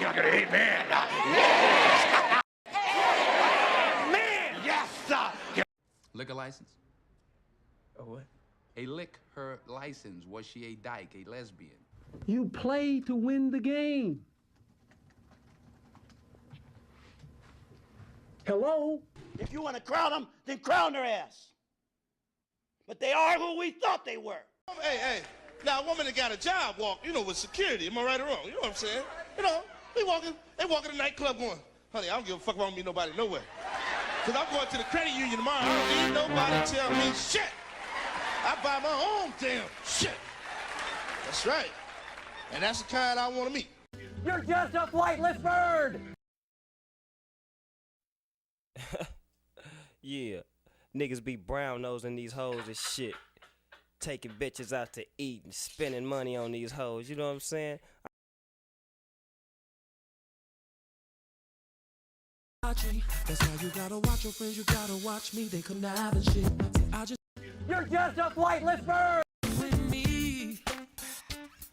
Can I get an amen? Yes! Man, yes! Liquor license? A what? A liquor license. Was she a dyke, a lesbian? You play to win the game. Hello? If you want to crown them, then crown their ass. But they are who we thought they were. Hey, now a woman that got a job walk, with security, am I right or wrong? You know what I'm saying? They walking to the nightclub going, honey, I don't give a fuck if I don't meet nobody nowhere. Because I'm going to the credit union tomorrow, I don't need nobody to tell me shit. I buy my own damn shit. That's right. And that's the kind I want to meet. You're just a flightless bird! Yeah, niggas be brown nosing these hoes and shit. Taking bitches out to eat and spending money on these hoes, you know what I'm saying? That's why you gotta watch your friends, you gotta watch me, they connive and shit. I just You're just a flightless bird! with me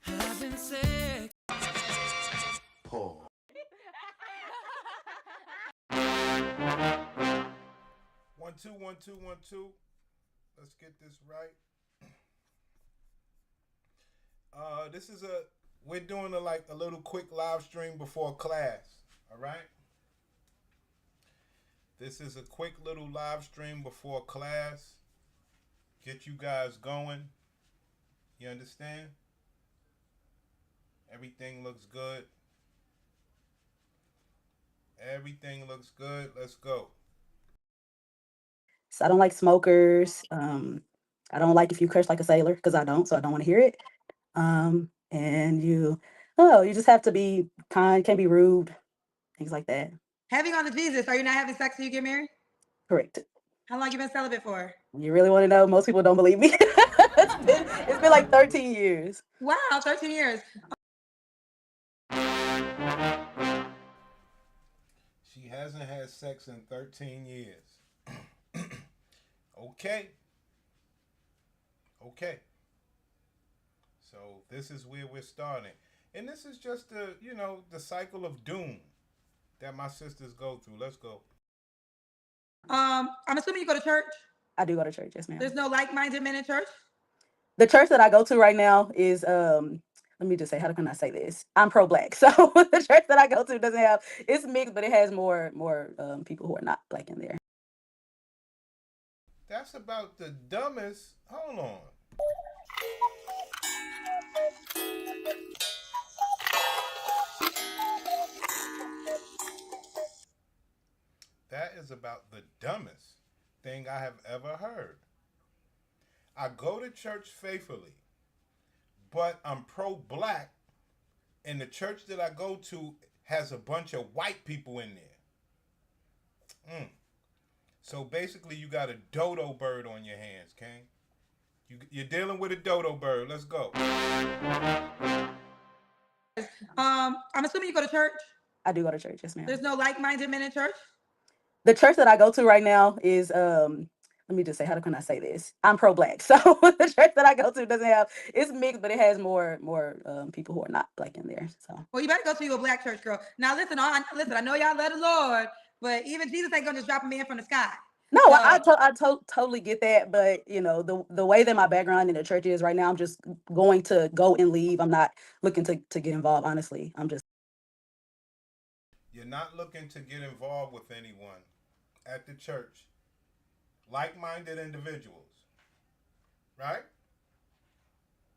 having sex. Paul. One, two, 1, 2, 1, 2. Let's get this right. We're doing a little quick live stream before class. All right. This is a quick little live stream before class. Get you guys going. You understand? Everything looks good. Everything looks good. Let's go. So I don't like smokers. I don't like if you curse like a sailor because I don't, so I don't want to hear it. And you just have to be kind, can't be rude, things like that. Having on the Jesus, are you not having sex till you get married? Correct. How long you been celibate for? You really want to know? Most people don't believe me. It's been like 13 years. Wow, 13 years. She hasn't had sex in 13 years. Okay. So this is where we're starting. And this is just the cycle of doom that my sisters go through. Let's go. I'm assuming you go to church. I do go to church, yes, ma'am. There's no like-minded men in church? The church that I go to right now is let me just say, how can I say this? I'm pro-black. So the church that I go to doesn't have, it's mixed, but it has more people who are not black in there. That's about the dumbest. Hold on. That is about the dumbest thing I have ever heard. I go to church faithfully, but I'm pro-black, and the church that I go to has a bunch of white people in there. So basically, you got a dodo bird on your hands, King. You're dealing with a dodo bird. Let's go. I'm assuming you go to church. I do go to church, yes, ma'am. There's no like-minded men in church? The church that I go to right now is let me just say, how can I say this? I'm pro-black. So the church that I go to doesn't have, it's mixed, but it has more people who are not black in there. So Well, you better go to a black church, girl. Now listen, I know y'all love the Lord, but even Jesus ain't gonna just drop a man from the sky. no, I totally get that, but the way that my background in the church is right now, I'm just going to go and leave. I'm not looking to get involved. Honestly, You're not looking to get involved with anyone at the church. Like-minded individuals, right?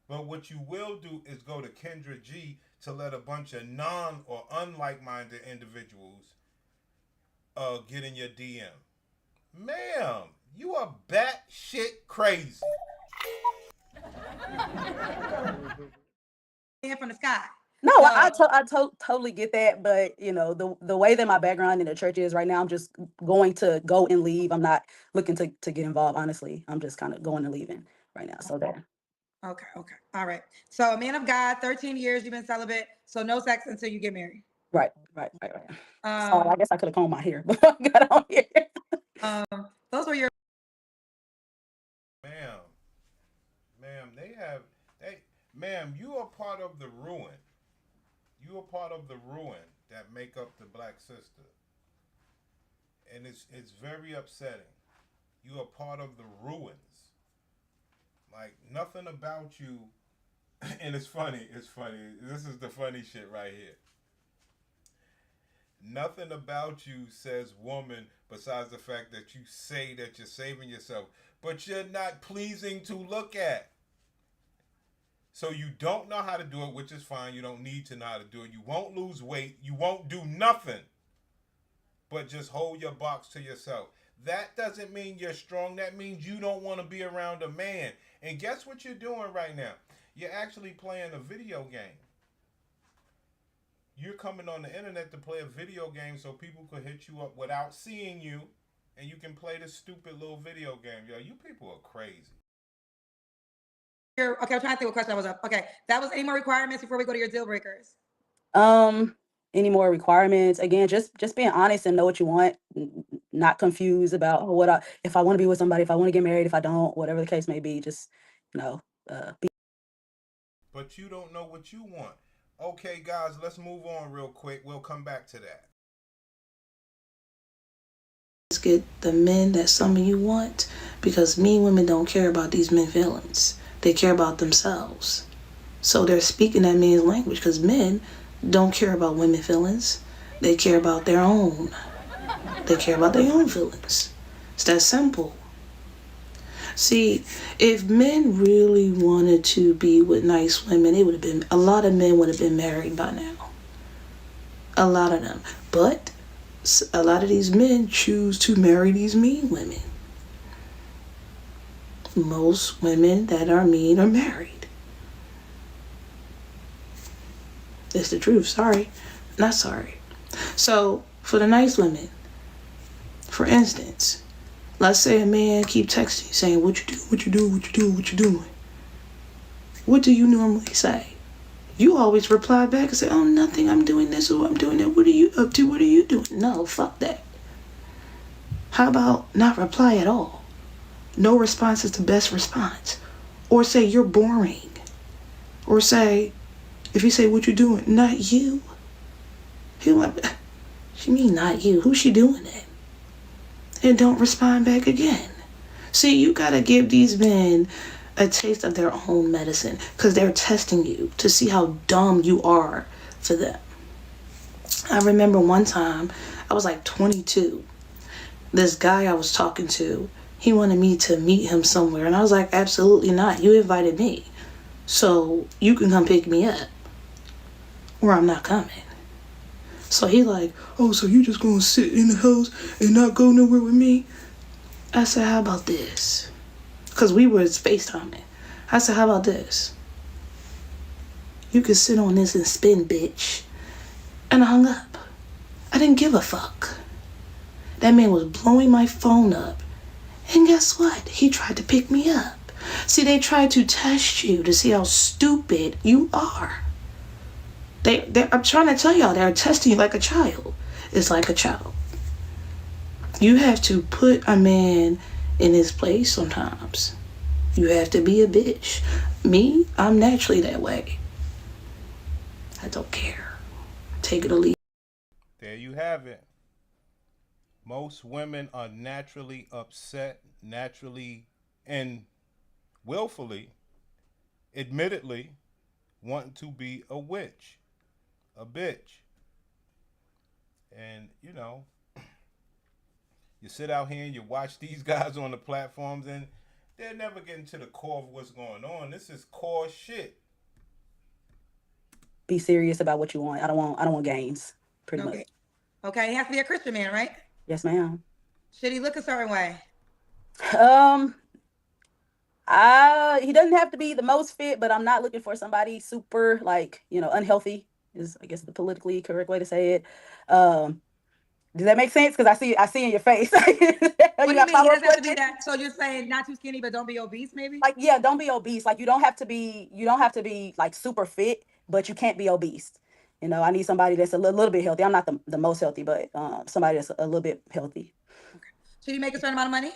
But what you will do is go to Kendra G to let a bunch of non or unlike-minded individuals get in your DM. Ma'am, you are batshit crazy. Man from the sky. no, I totally get that, but the way that my background in the church is right now, I'm just going to go and leave. I'm not looking to get involved. Honestly, I'm just kind of going and leaving right now. So there. Okay. All right. So a man of God, 13 years, you've been celibate, so no sex until you get married. Right. So I guess I could have combed my hair before I got on here. Those were your Ma'am, you are part of the ruin. You are part of the ruin that make up the black sister. And it's very upsetting. You are part of the ruins. Like nothing about you, and it's funny. It's funny. This is the funny shit right here. Nothing about you says woman besides the fact that you say that you're saving yourself, but you're not pleasing to look at. So you don't know how to do it, which is fine. You don't need to know how to do it. You won't lose weight. You won't do nothing but just hold your box to yourself. That doesn't mean you're strong. That means you don't want to be around a man. And guess what you're doing right now? You're actually playing a video game. You're coming on the internet to play a video game so people could hit you up without seeing you, and you can play this stupid little video game. Yo, you people are crazy. Okay, I'm trying to think what question I was up. Okay, that was any more requirements before we go to your deal breakers? Any more requirements? Again, just being honest and know what you want. Not confused about if I want to be with somebody, if I want to get married, if I don't, whatever the case may be. Just be. But you don't know what you want. Okay, guys, let's move on real quick. We'll come back to that. Let's get the men that some of you want, because mean women don't care about these men feelings. They care about themselves. So they're speaking that man's language, because men don't care about women feelings. They care about their own. They care about their own feelings. It's that simple. See, if men really wanted to be with nice women, a lot of men would have been married by now. A lot of them. But a lot of these men choose to marry these mean women. Most women that are mean are married. It's the truth. Sorry. Not sorry. So, for the nice women, for instance, let's say a man keep texting you saying, what you doing? What do you normally say? You always reply back and say, oh, nothing, I'm doing this or I'm doing that. What are you up to? What are you doing? No, fuck that. How about not reply at all? No response is the best response. Or say you're boring. Or say, if you say, what you doing? Not you. She mean not you. Who's she doing it? And don't respond back again. See, you gotta give these men a taste of their own medicine, because they're testing you to see how dumb you are for them. I remember one time, I was like 22. This guy I was talking to, he wanted me to meet him somewhere, and I was like, absolutely not. You invited me, so you can come pick me up, or I'm not coming. So he like, oh, so you just gonna sit in the house and not go nowhere with me? I said, how about this? Because we were FaceTiming. I said, how about this? You can sit on this and spin, bitch. And I hung up. I didn't give a fuck. That man was blowing my phone up. And guess what? He tried to pick me up. See, they tried to test you to see how stupid you are. I'm trying to tell y'all, they're testing you like a child. It's like a child. You have to put a man in his place sometimes. You have to be a bitch. Me, I'm naturally that way. I don't care. Take it or leave. There you have it. Most women are naturally upset, naturally and willfully, admittedly, wanting to be a witch. A bitch. And you sit out here and you watch these guys on the platforms, and they're never getting to the core of what's going on. This is core shit. Be serious about what you want. I don't want games. Pretty much. Okay, he has to be a Christian man, right? Yes, ma'am. Should he look a certain way? He doesn't have to be the most fit, but I'm not looking for somebody super unhealthy. Is I guess the politically correct way to say it. Does that make sense? Because I see in your face. What do you mean? He doesn't have to be that. So you're saying not too skinny, but don't be obese, maybe? Don't be obese. You don't have to be like super fit, but you can't be obese. I need somebody that's a little bit healthy. I'm not the most healthy, but somebody that's a little bit healthy. Okay. Should you make a certain amount of money?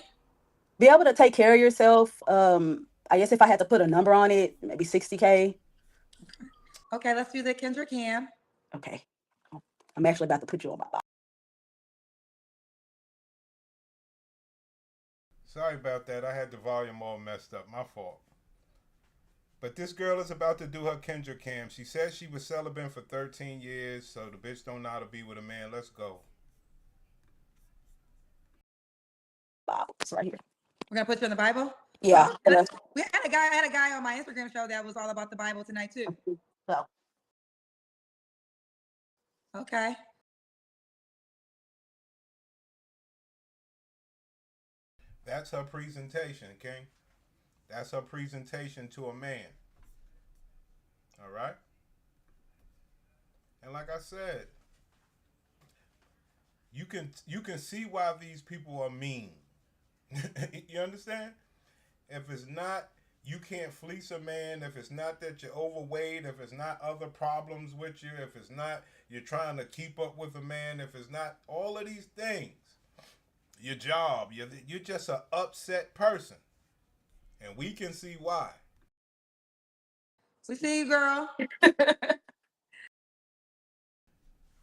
Be able to take care of yourself. I guess if I had to put a number on it, maybe $60K. Okay, let's do the Kendra Cam. Okay. I'm actually about to put you on my body. Sorry about that. I had the volume all messed up. My fault. But this girl is about to do her Kendra cam. She said she was celibate for 13 years, so the bitch don't know how to be with a man. Let's go. Bibles right here. We're gonna put you in the Bible? Yeah. Oh, we had a guy on my Instagram show that was all about the Bible tonight too. So. Okay. That's her presentation, King. That's her presentation to a man. All right? And like I said, you can see why these people are mean. You understand? If it's not, you can't fleece a man, if it's not that you're overweight, if it's not other problems with you, if it's not you're trying to keep up with a man, if it's not all of these things, your job, you're just an upset person. And we can see why. We see you, girl.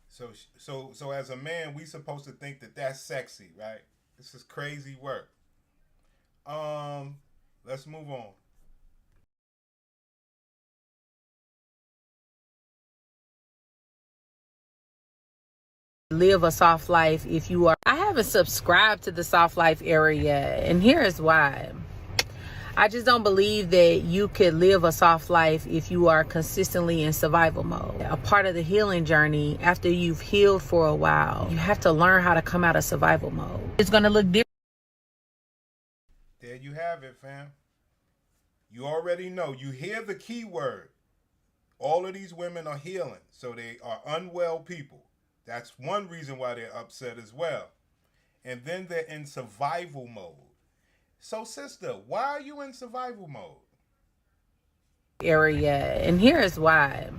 So as a man, we supposed to think that that's sexy, right? This is crazy work. Let's move on. Live a soft life if you are. I haven't subscribed to the soft life area, and here is why. I just don't believe that you could live a soft life if you are consistently in survival mode. A part of the healing journey, after you've healed for a while, you have to learn how to come out of survival mode. It's going to look different. There you have it, fam. You already know. You hear the key word. All of these women are healing, so they are unwell people. That's one reason why they're upset as well. And then they're in survival mode. So, sister, why are you in survival mode? Area, and here is why.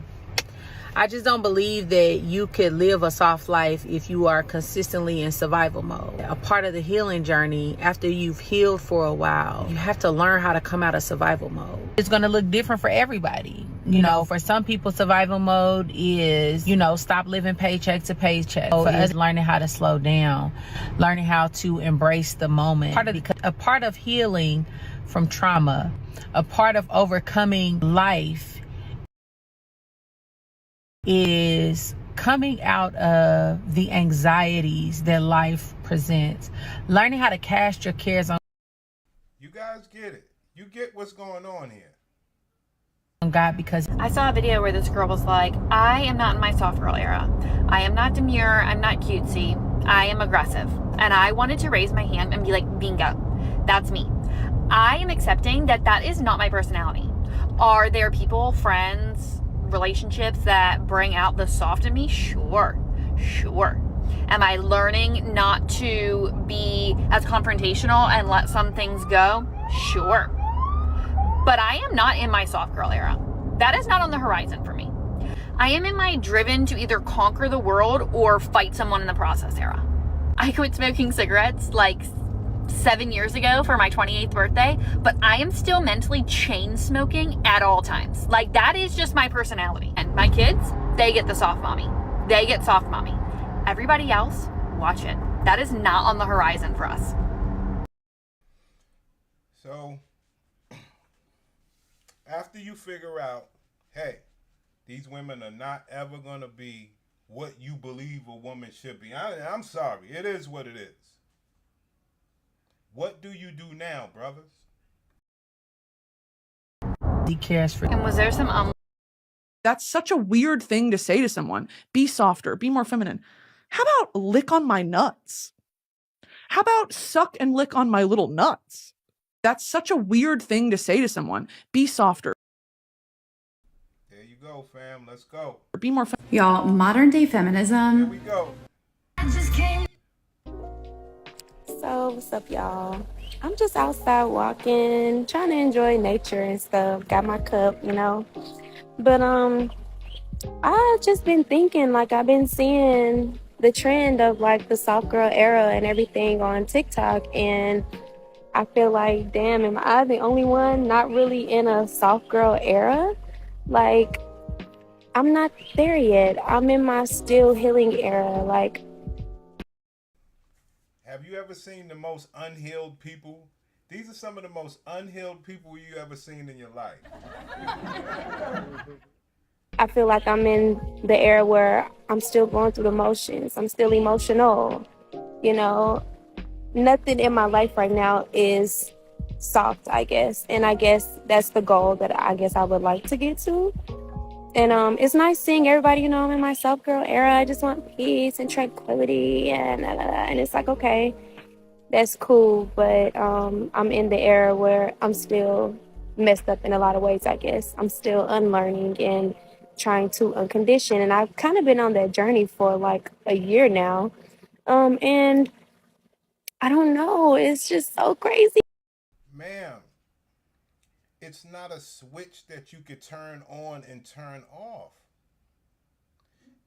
I just don't believe that you could live a soft life if you are consistently in survival mode. A part of the healing journey, after you've healed for a while, you have to learn how to come out of survival mode. It's going to look different for everybody. You know, for some people, survival mode is, stop living paycheck to paycheck. For us, learning how to slow down, learning how to embrace the moment. A part of healing from trauma, a part of overcoming life is coming out of the anxieties that life presents. Learning how to cast your cares on You guys get it. You get what's going on here. God, because I saw a video where this girl was like, I am not in my soft girl era. I am not demure. I'm not cutesy. I am aggressive. And I wanted to raise my hand and be like, bingo, that's me. I am accepting that that is not my personality. Are there people, friends, relationships that bring out the soft in me? Sure. Am I learning not to be as confrontational and let some things go? Sure. But I am not in my soft girl era. That is not on the horizon for me. I am in my driven to either conquer the world or fight someone in the process era. I quit smoking cigarettes like 7 years ago for my 28th birthday, but I am still mentally chain smoking at all times. Like, that is just my personality. And my kids, they get the soft mommy. They get soft mommy. Everybody else, watch it. That is not on the horizon for us. So, after you figure out, hey, these women are not ever going to be what you believe a woman should be. I'm sorry. It is what it is. What do you do now, brothers? He cares for. And was there some That's such a weird thing to say to someone. Be softer, be more feminine. How about lick on my nuts? How about suck and lick on my little nuts? That's such a weird thing to say to someone. Be softer. There you go, fam. Let's go. Be more Y'all, modern day feminism. Here we go. So, what's up, y'all? I'm just outside walking, trying to enjoy nature and stuff. Got my cup, But, I've just been thinking, like, I've been seeing the trend of, like, the soft girl era and everything on TikTok, and I feel like, damn, am I the only one not really in a soft girl era? Like, I'm not there yet. I'm in my still healing era. Like, Have you ever seen the most unhealed people? These are some of the most unhealed people you ever seen in your life. I feel like I'm in the era where I'm still going through the motions. I'm still emotional. You know, nothing in my life right now is soft, I guess. And I guess that's the goal that I guess I would like to get to. And it's nice seeing everybody, you know, I'm in my self girl era. I just want peace and tranquility and it's like, okay, that's cool, but I'm in the era where I'm still messed up in a lot of ways, I guess. I'm still unlearning and trying to uncondition. And I've kind of been on that journey for like a year now. And I don't know, it's just so crazy. Ma'am, it's not a switch that you could turn on and turn off.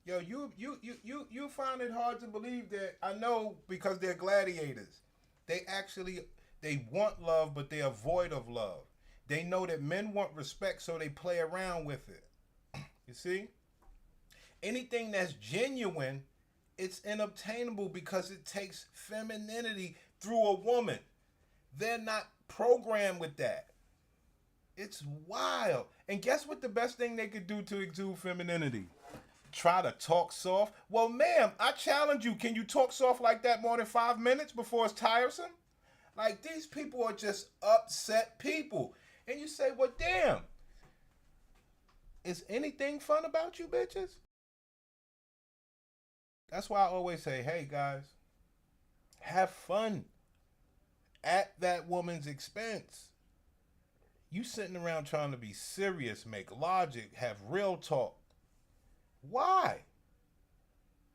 Yo, you find it hard to believe that. I know, because they're gladiators. They actually they want love, but they avoid of love. They know that men want respect, so they play around with it. You see? Anything that's genuine, it's unobtainable because it takes femininity through a woman. They're not programmed with that. It's wild. And guess what the best thing they could do to exude femininity? Try to talk soft. Well, ma'am, I challenge you. Can you talk soft like that more than 5 minutes before it's tiresome? Like, these people are just upset people. And you say, well, damn. Is anything fun about you bitches? That's why I always say, hey, guys, have fun at that woman's expense. You sitting around trying to be serious, make logic, have real talk. Why?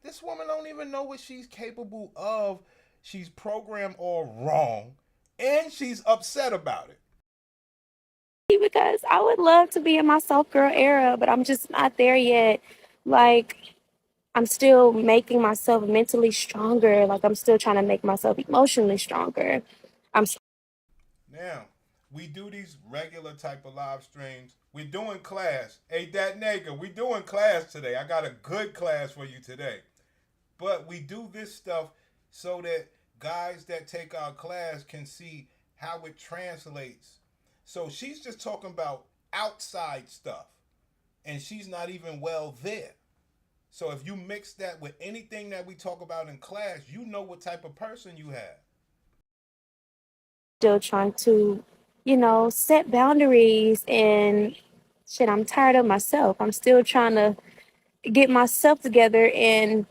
This woman don't even know what she's capable of. She's programmed all wrong, and she's upset about it. Because I would love to be in my self girl era, but I'm just not there yet. Like, I'm still making myself mentally stronger. Like, I'm still trying to make myself emotionally stronger. I'm Now, we do these regular type of live streams. We're doing class. Hey, that nigga, we doing class today. I got a good class for you today. But we do this stuff so that guys that take our class can see how it translates. So she's just talking about outside stuff, and she's not even well there. So if you mix that with anything that we talk about in class, you know what type of person you have. still trying to, you know, set boundaries and shit. I'm tired of myself. I'm still trying to get myself together and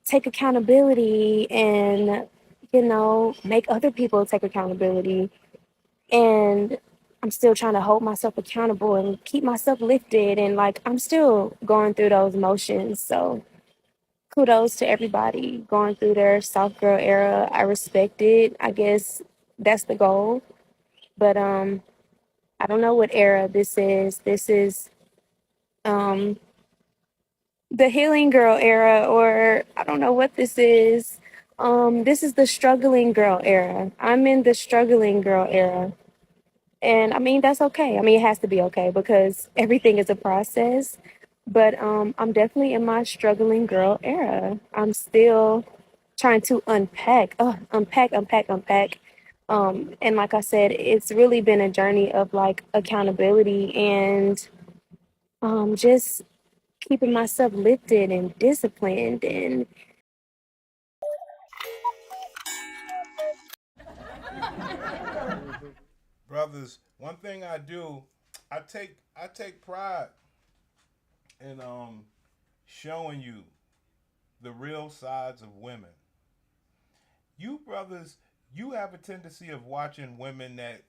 take accountability and, you know, make other people take accountability. And I'm still trying to hold myself accountable and keep myself lifted. And like, I'm still going through those motions. So kudos to everybody going through their soft girl era. I respect it. I guess that's the goal. But I don't know what era this is. This is um the healing girl era, or I don't know what this is. This is the struggling girl era. I'm in the struggling girl era. And I mean, that's okay. I mean, it has to be okay because everything is a process. But I'm definitely in my struggling girl era. I'm still trying to unpack. And like I said, it's really been a journey of like accountability and just keeping myself lifted and disciplined and Brothers, one thing I do, I take pride in showing you the real sides of women. You brothers, you have a tendency of watching women that,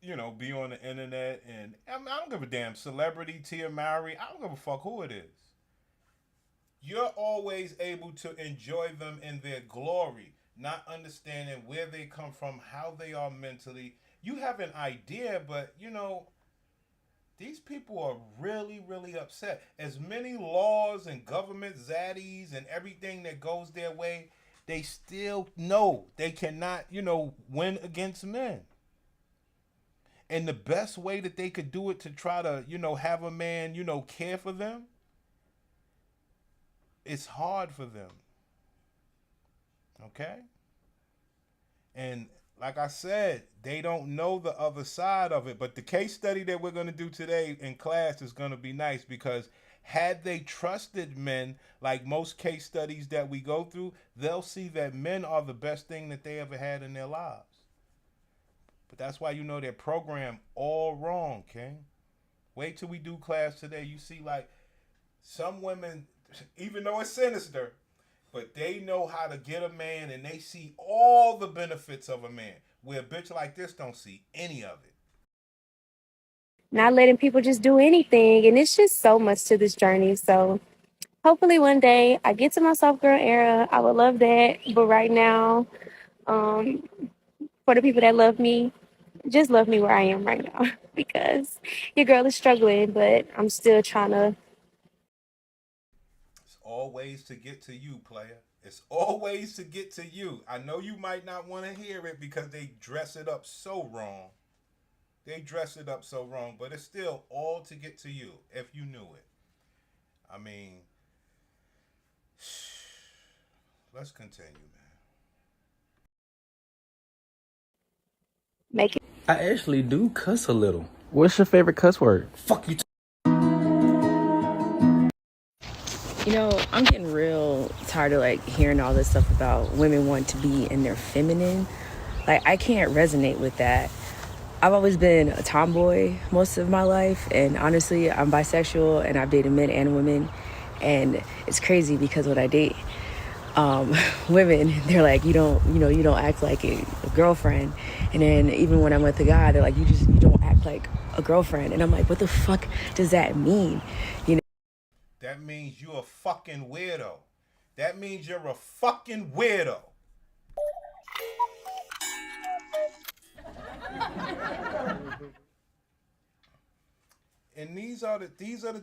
be on the internet, and I don't give a damn, celebrity, Tia Mowry, I don't give a fuck who it is. You're always able to enjoy them in their glory, not understanding where they come from, how they are mentally. You have an idea, but these people are really, really upset. As many laws and government zaddies and everything that goes their way, they still know they cannot, win against men. And the best way that they could do it to try to, have a man, care for them, it's hard for them. Okay? And like I said, they don't know the other side of it. But the case study that we're going to do today in class is going to be nice, because had they trusted men, like most case studies that we go through, they'll see that men are the best thing that they ever had in their lives. But that's why they're programmed all wrong, King. Wait till we do class today. You see, like, some women, even though it's sinister, but they know how to get a man, and they see all the benefits of a man, where a bitch like this don't see any of it. Not letting people just do anything. And it's just so much to this journey. So hopefully one day I get to my soft girl era. I would love that. But right now, for the people that love me, just love me where I am right now, because your girl is struggling, but I'm still trying to. It's always to get to you, player. It's always to get to you. I know you might not want to hear it because they dress it up so wrong. They dress it up so wrong, but it's still all to get to you, if you knew it. I mean, let's continue, man. Make it. I actually do cuss a little. What's your favorite cuss word? Fuck you. I'm getting real tired of hearing all this stuff about women wanting to be in their feminine. I can't resonate with that. I've always been a tomboy most of my life, and honestly, I'm bisexual, and I've dated men and women, and it's crazy because when I date women, they're like, you don't act like a girlfriend, and then even when I'm with a guy, they're like, you don't act like a girlfriend, and I'm like, what the fuck does that mean? That means you're a fucking weirdo. That means you're a fucking weirdo. And these are the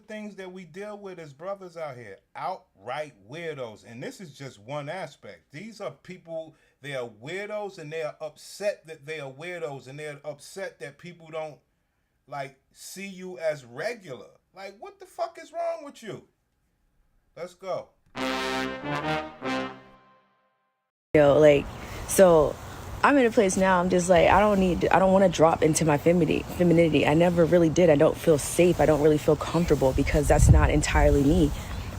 things that we deal with as brothers out here. Outright weirdos. And this is just one aspect. These are people, they are weirdos, and they are upset that they are weirdos, and they're upset that people don't see you as regular. What the fuck is wrong with you? Let's go. So I'm in a place now, I'm just I don't want to drop into my femininity. I never really did. I don't feel safe. I don't really feel comfortable because that's not entirely me.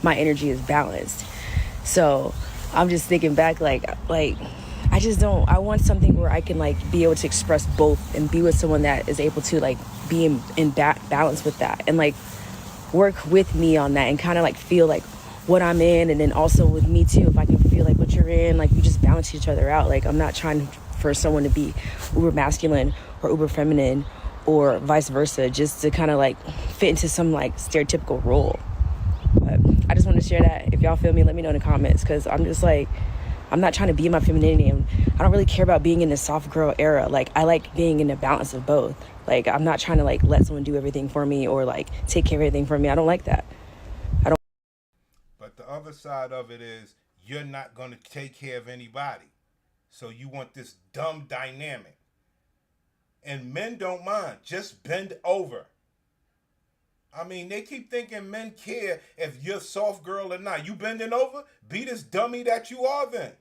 My energy is balanced. So I'm just thinking back, I just don't, I want something where I can be able to express both and be with someone that is able to be in balance with that and work with me on that and kind of feel what I'm in, and then also with me too, if I can feel what you're in, we just balance each other out. I'm not trying for someone to be uber masculine or uber feminine or vice versa, just to kind of fit into some stereotypical role. But I just want to share that. If y'all feel me, let me know in the comments, because I'm just I'm not trying to be in my femininity, and I don't really care about being in the soft girl era. I like being in the balance of both. I'm not trying to let someone do everything for me or take care of everything for me. I don't like that. But the other side of it is you're not going to take care of anybody. So you want this dumb dynamic. And men don't mind. Just bend over. I mean, they keep thinking men care if you're a soft girl or not. You bending over? Be this dummy that you are then.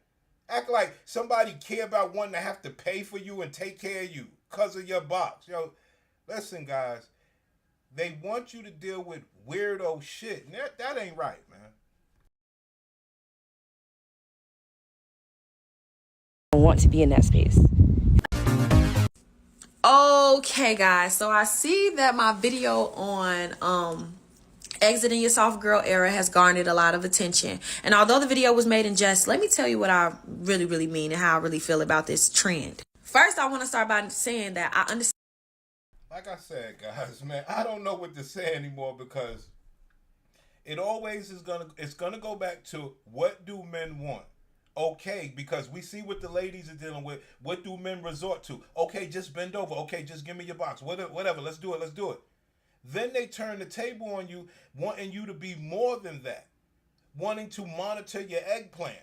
Act like somebody care about wanting to have to pay for you and take care of you because of your box. Listen, guys. They want you to deal with weirdo shit. And that ain't right, man. I want to be in that space. Okay, guys, so I see that my video on exiting your soft girl era has garnered a lot of attention, and although the video was made in jest, let me tell you what I really mean and how I really feel about this trend. First, I want to start by saying that I understand. Like I said, guys, man, I don't know what to say anymore, because it always is gonna go back to, what do men want? Okay, because we see what the ladies are dealing with. What do men resort to? Okay, just bend over. Okay, just give me your box. Whatever, let's do it. Then they turn the table on you, wanting you to be more than that. Wanting to monitor your eggplant.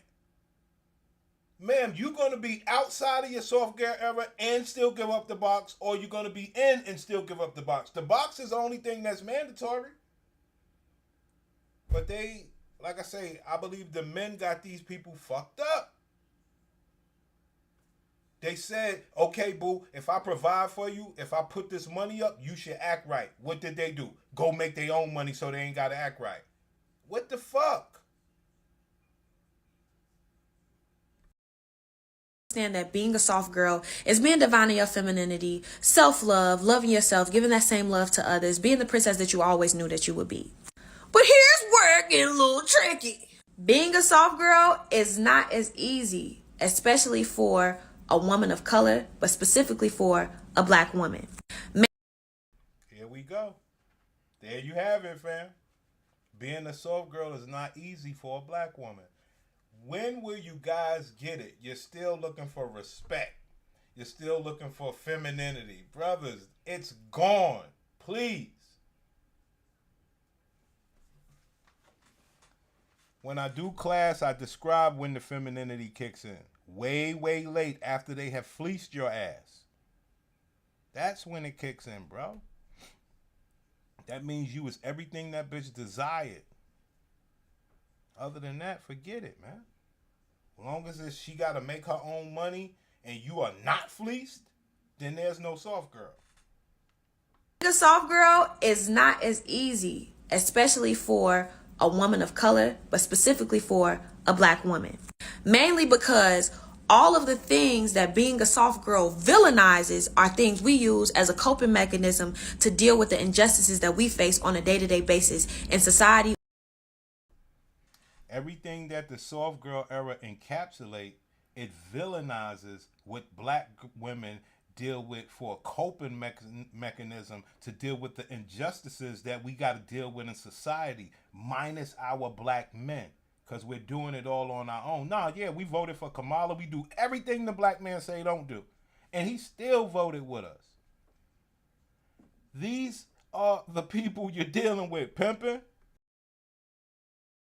Ma'am, you going to be outside of your soft girl era and still give up the box, or you're going to be in and still give up the box. The box is the only thing that's mandatory. But they, like I say, I believe the men got these people fucked up. They said, okay, boo, if I provide for you, if I put this money up, you should act right. What did they do? Go make their own money so they ain't got to act right. What the fuck? Understand that being a soft girl is being divine in your femininity, self-love, loving yourself, giving that same love to others, being the princess that you always knew that you would be. But here's where it gets a little tricky. Being a soft girl is not as easy, especially for a woman of color, but specifically for a black woman. Here we go. There you have it, fam. Being a soft girl is not easy for a black woman. When will you guys get it? You're still looking for respect. You're still looking for femininity. Brothers, it's gone. Please. When I do class, I describe when the femininity kicks in. Way, way late after they have fleeced your ass. That's when it kicks in, bro. That means you was everything that bitch desired. Other than that, forget it, man. As long as she got to make her own money and you are not fleeced, then there's no soft girl. Being a soft girl is not as easy, especially for a woman of color, but specifically for a black woman. Mainly because all of the things that being a soft girl villainizes are things we use as a coping mechanism to deal with the injustices that we face on a day-to-day basis in society. Everything that the soft girl era encapsulate, it villainizes what black women deal with for a coping mechanism to deal with the injustices that we got to deal with in society, minus our black men, because we're doing it all on our own. Nah, yeah, we voted for Kamala. We do everything the black man say don't do. And he still voted with us. These are the people you're dealing with, pimping.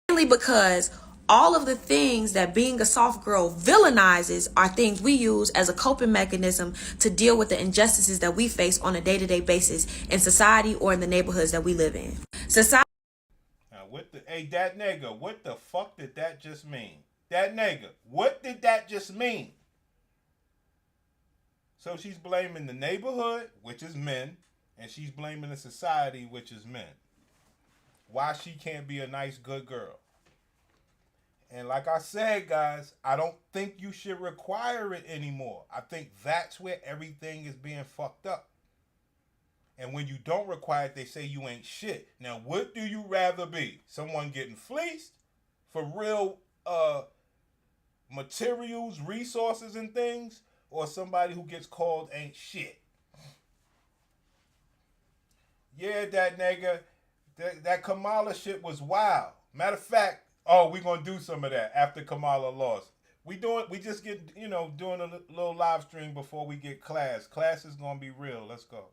Mainly because all of the things that being a soft girl villainizes are things we use as a coping mechanism to deal with the injustices that we face on a day-to-day basis in society or in the neighborhoods that we live in. Society. Now, hey, that nigga, what the fuck did that just mean? That nigga, what did that just mean? So she's blaming the neighborhood, which is men, and she's blaming the society, which is men. Why she can't be a nice, good girl. And like I said, guys, I don't think you should require it anymore. I think that's where everything is being fucked up. And when you don't require it, they say you ain't shit. Now, what do you rather be? Someone getting fleeced for real materials, resources, and things? Or somebody who gets called ain't shit? Yeah, that nigga, that Kamala shit was wild. Matter of fact, we're going to do some of that after Kamala lost. We just get, doing a little live stream before we get class. Class is going to be real. Let's go.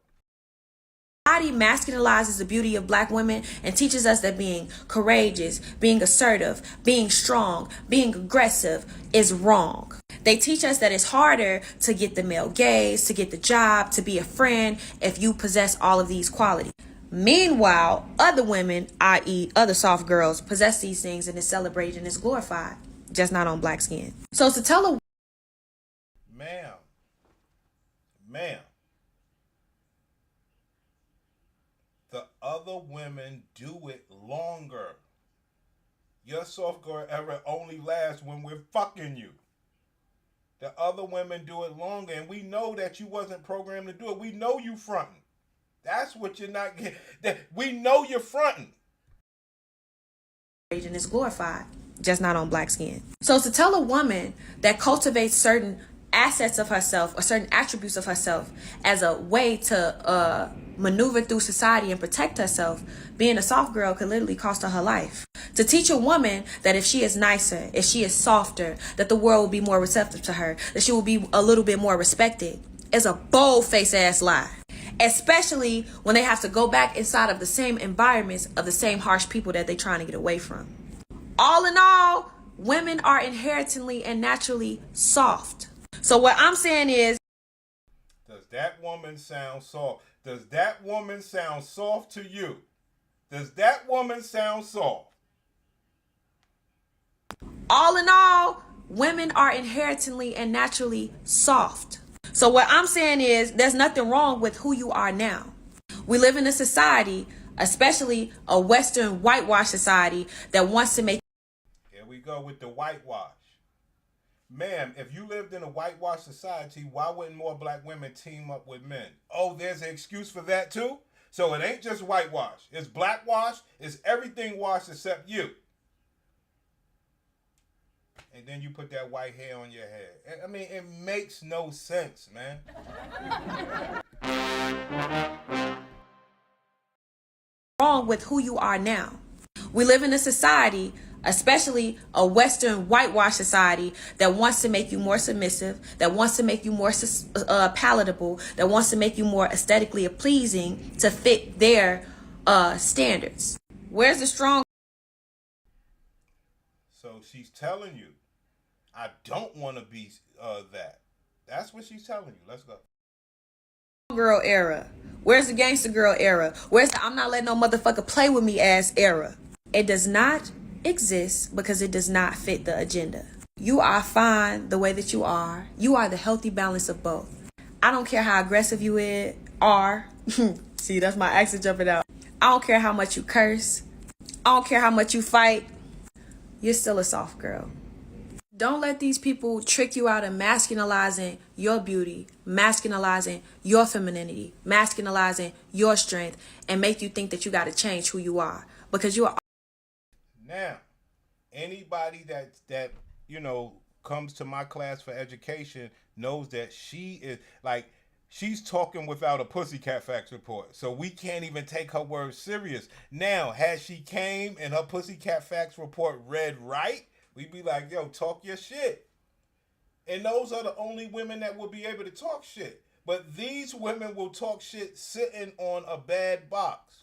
Society masculinizes the beauty of black women and teaches us that being courageous, being assertive, being strong, being aggressive is wrong. They teach us that it's harder to get the male gaze, to get the job, to be a friend if you possess all of these qualities. Meanwhile, other women, i.e. other soft girls, possess these things and is celebrated and is glorified, just not on black skin. So to tell a Ma'am, the other women do it longer. Your soft girl era only lasts when we're fucking you. The other women do it longer, and we know that you wasn't programmed to do it. We know you fronting. That's what you're not getting. We know you're fronting. And is glorified, just not on black skin. So to tell a woman that cultivates certain assets of herself or certain attributes of herself as a way to maneuver through society and protect herself, being a soft girl could literally cost her life. To teach a woman that if she is nicer, if she is softer, that the world will be more receptive to her, that she will be a little bit more respected, is a bold-faced ass lie. Especially when they have to go back inside of the same environments of the same harsh people that they're trying to get away from. All in all, women are inherently and naturally soft. So what I'm saying is, does that woman sound soft? Does that woman sound soft to you? Does that woman sound soft? all in all, women are inherently and naturally soft. So what I'm saying is, there's nothing wrong with who you are now. We live in a society, especially a Western whitewash society, that wants to make. Here we go with the whitewash. Ma'am, if you lived in a whitewash society, why wouldn't more black women team up with men? Oh, there's an excuse for that too? So it ain't just whitewash. It's blackwash. It's everything washed except you. And then you put that white hair on your head. I mean, it makes no sense, man. Wrong with who you are now. We live in a society, especially a Western whitewash society, that wants to make you more submissive, that wants to make you more palatable, that wants to make you more aesthetically pleasing to fit their standards. Where's the strong? So she's telling you, I don't want to be that. That's what she's telling you. Let's go. Girl era? Where's the gangster girl era? Where's the I'm not letting no motherfucker play with me ass era? It does not exist because it does not fit the agenda. You are fine the way that you are. You are the healthy balance of both. I don't care how aggressive you are. See, that's my accent jumping out. I don't care how much you curse. I don't care how much you fight. You're still a soft girl. Don't let these people trick you out of masculinizing your beauty, masculinizing your femininity, masculinizing your strength, and make you think that you got to change who you are, because you are. Now, anybody that you know comes to my class for education knows that she is like, she's talking without a Pussycat Facts report, so we can't even take her words serious. Now, had she came and her Pussycat Facts report read right, we'd be like, yo, talk your shit. And those are the only women that will be able to talk shit. But these women will talk shit sitting on a bad box.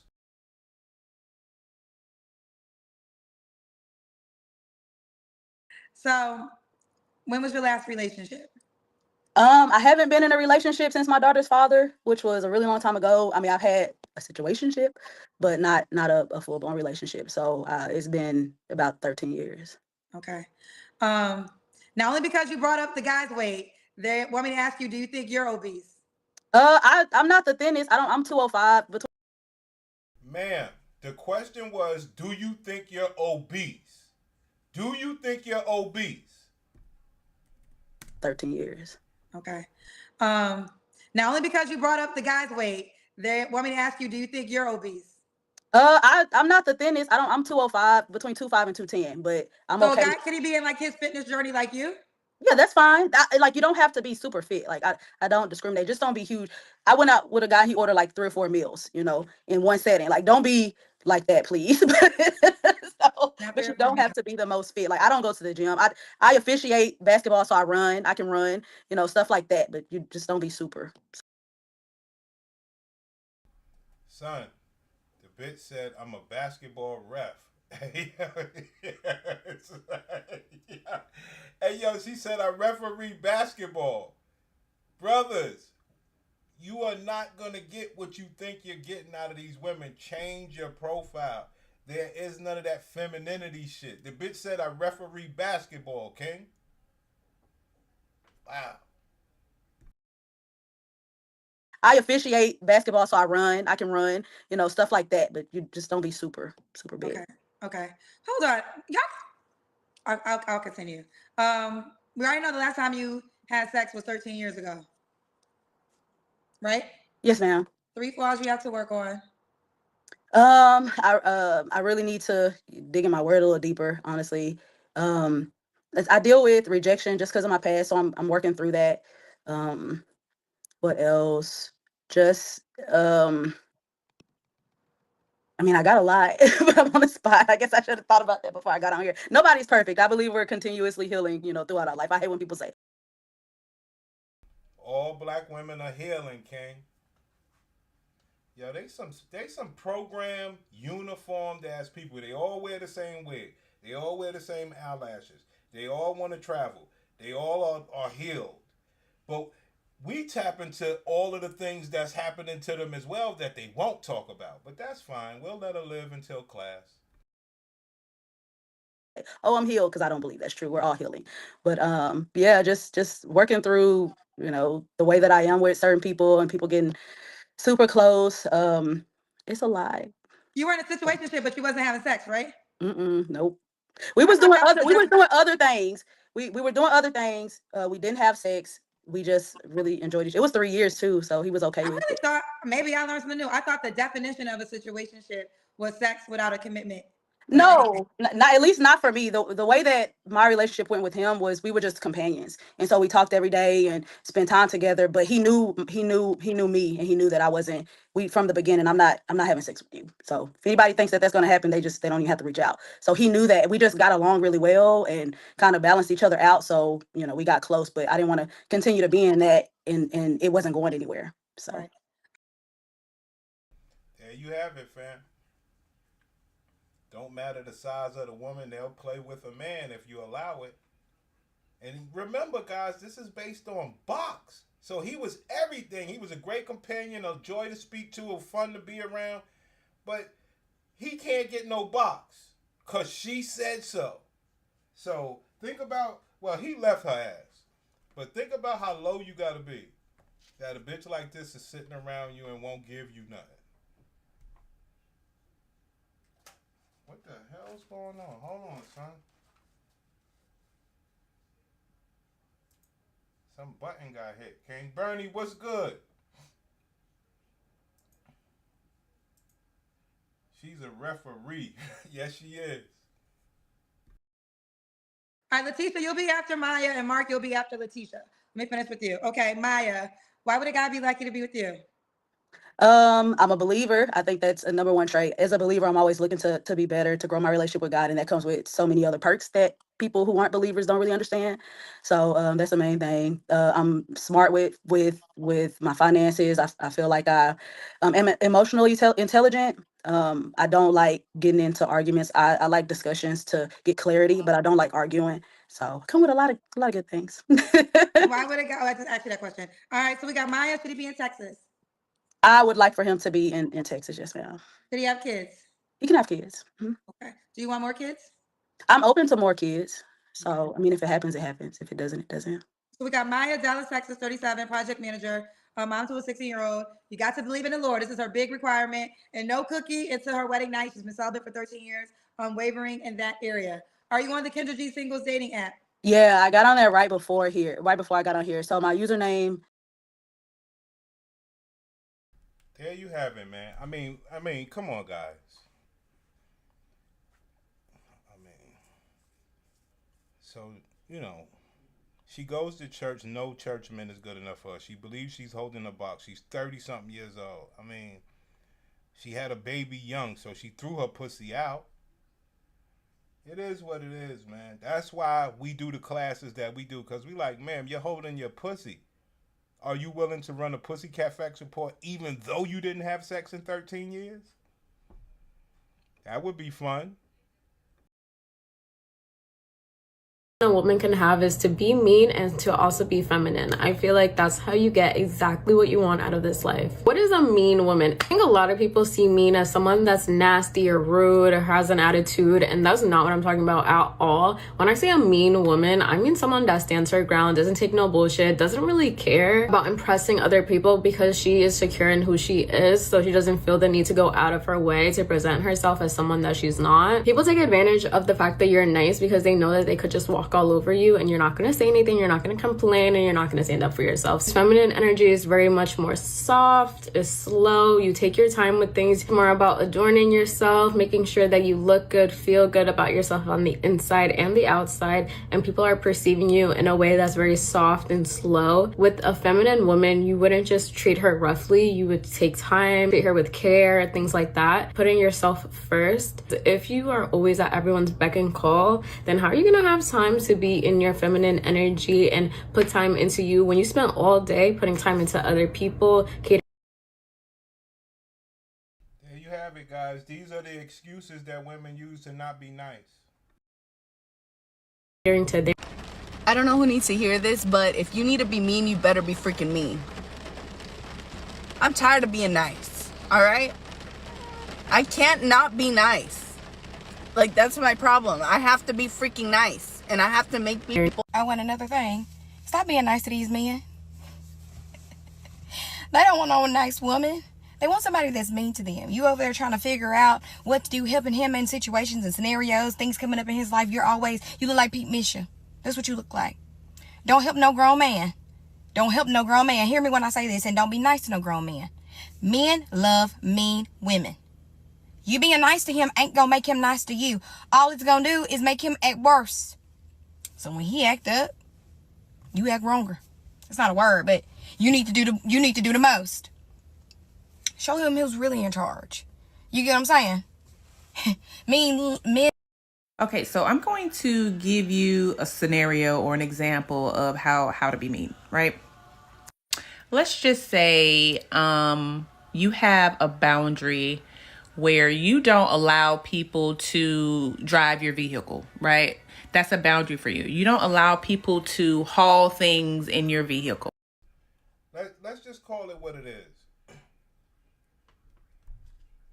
So, when was your last relationship? I haven't been in a relationship since my daughter's father, which was a really long time ago. I mean, I've had a situationship, but not a full-blown relationship. So it's been about 13 years. Okay. Now, only because you brought up the guy's weight, they want me to ask you, do you think you're obese? I'm not the thinnest. I'm 205. Ma'am, the question was, do you think you're obese? Do you think you're obese? 13 years. Okay. Now, only because you brought up the guy's weight, they want me to ask you, do you think you're obese? I'm not the thinnest. I'm 205, between 205 and 210, but I'm So okay. a guy, could he be in like his fitness journey like you? Yeah, that's fine. Like, you don't have to be super fit. Like, I don't discriminate. Just don't be huge. I went out with a guy, he ordered like 3 or 4 meals, in one setting. Like, don't be like that, please. But you don't have to be the most fit. Like, I don't go to the gym. I officiate basketball, so I can run, stuff like that. But you just don't be super. Son, the bitch said I'm a basketball ref. Hey, yo, she said I referee basketball. Brothers, you are not going to get what you think you're getting out of these women. Change your profile. There is none of that femininity shit. The bitch said I referee basketball, King. Wow. I officiate basketball, so I can run, stuff like that. But you just don't be super big. Okay. Hold on. Y'all, I'll continue. We already know the last time you had sex was 13 years ago. Right? Yes, ma'am. 3 flaws you have to work on. I really need to dig in my word a little deeper, honestly. I deal with rejection just because of my past, so I'm working through that. What else? Just I mean, I got a lot, but I'm on the spot. I guess I should have thought about that before I got on here. Nobody's perfect. I believe we're continuously healing, throughout our life. I hate when people say all black women are healing, King. Yo, they some programmed, uniformed ass people. They all wear the same wig. They all wear the same eyelashes. They all want to travel. They all are healed. But we tap into all of the things that's happening to them as well that they won't talk about. But that's fine. We'll let her live until class. Oh, I'm healed, because I don't believe that's true. We're all healing. But yeah, just working through, the way that I am with certain people and people getting super close. It's a lie. You were in a situationship, but you wasn't having sex, right? Nope. We was doing other things. We were doing other things. We didn't have sex. We just really enjoyed each. It was 3 years too, so he was okay I with really it. thought maybe I learned something new. I thought the definition of a situationship was sex without a commitment. No, not at least not for me. The way that my relationship went with him was we were just companions, and so we talked every day and spent time together. But he knew me, and he knew that I wasn't. We from the beginning. I'm not having sex with you. So if anybody thinks that that's going to happen, they don't even have to reach out. So he knew that we just got along really well and kind of balanced each other out. So we got close, but I didn't want to continue to be in that, and it wasn't going anywhere. So there you have it, fam. Don't matter the size of the woman, they'll play with a man if you allow it. And remember, guys, this is based on box. So he was everything. He was a great companion, a joy to speak to, a fun to be around. But he can't get no box because she said so. So think about, well, he left her ass. But think about how low you got to be that a bitch like this is sitting around you and won't give you nothing. What the hell's going on? Hold on, son. Some button got hit. King Bernie, what's good? She's a referee. Yes, she is. All right, Letitia, you'll be after Maya, and Mark, you'll be after Letitia. Let me finish with you. Okay, Maya, why would a guy be lucky to be with you? I'm a believer. I think that's a number one trait. As a believer, I'm always looking to be better, to grow my relationship with God, and that comes with so many other perks that people who aren't believers don't really understand. So that's the main thing. I'm smart with my finances. I feel like I am emotionally intelligent. I don't like getting into arguments. I like discussions to get clarity, but I don't like arguing. So I come with a lot of good things. Why would a guy? Let's just ask you that question. All right, so we got Maya. Should he be in Texas? I would like for him to be in Texas, yes, ma'am. Should he have kids? He can have kids. Mhm. Okay. Do you want more kids? I'm open to more kids. So, I mean, if it happens, it happens. If it doesn't, it doesn't. So we got Maya, Dallas, Texas, 37, project manager, mom to a 16-year-old. You got to believe in the Lord. This is her big requirement. And no cookie until her wedding night. She's been celibate for 13 years, unwavering in that area. Are you on the Kendra G singles dating app? Yeah, I got on there right before I got on here. So my username. There you have it, man. I mean, come on, guys. So, she goes to church. No churchman is good enough for her. She believes she's holding a box. She's 30-something years old. I mean, she had a baby young, so she threw her pussy out. It is what it is, man. That's why we do the classes that we do, because we like, ma'am, you're holding your pussy. Are you willing to run a Pussycat Facts report even though you didn't have sex in 13 years? That would be fun. A woman can have is to be mean and to also be feminine. I feel like that's how you get exactly what you want out of this life. What is a mean woman? I think a lot of people see mean as someone that's nasty or rude or has an attitude, and that's not what I'm talking about at all. When I say a mean woman, I mean someone that stands her ground, doesn't take no bullshit, doesn't really care about impressing other people because she is secure in who she is, so she doesn't feel the need to go out of her way to present herself as someone that she's not. People take advantage of the fact that you're nice because they know that they could just walk all over you and you're not going to say anything, you're not going to complain, and you're not going to stand up for yourself. Feminine energy is very much more soft, is slow, you take your time with things, more about adorning yourself, making sure that you look good, feel good about yourself on the inside and the outside, and people are perceiving you in a way that's very soft and slow. With a feminine woman, you wouldn't just treat her roughly, you would take time, treat her with care, things like that, putting yourself first. If you are always at everyone's beck and call, then how are you going to have time to be in your feminine energy and put time into you when you spend all day putting time into other people? There you have it, guys. These are the excuses that women use to not be nice. today. I don't know who needs to hear this, but if you need to be mean, you better be freaking mean. I'm tired of being nice, all right? I can't not be nice. Like, that's my problem. I have to be freaking nice, and I have to make people... I want another thing. Stop being nice to these men. They don't want no nice woman. They want somebody that's mean to them. You over there trying to figure out what to do, helping him in situations and scenarios, things coming up in his life. You look like Pete Misha. That's what you look like. Don't help no grown man. Don't help no grown man. Hear me when I say this, and don't be nice to no grown man. Men love mean women. You being nice to him ain't gonna make him nice to you. All it's gonna do is make him act worse. So when he act up, you act wronger. It's not a word, but you need to do the most. Show him who's really in charge. You get what I'm saying? Men. Okay, so I'm going to give you a scenario or an example of how to be mean, right? Let's just say you have a boundary where you don't allow people to drive your vehicle, right? That's a boundary for you. You don't allow people to haul things in your vehicle. Let's just call it what it is.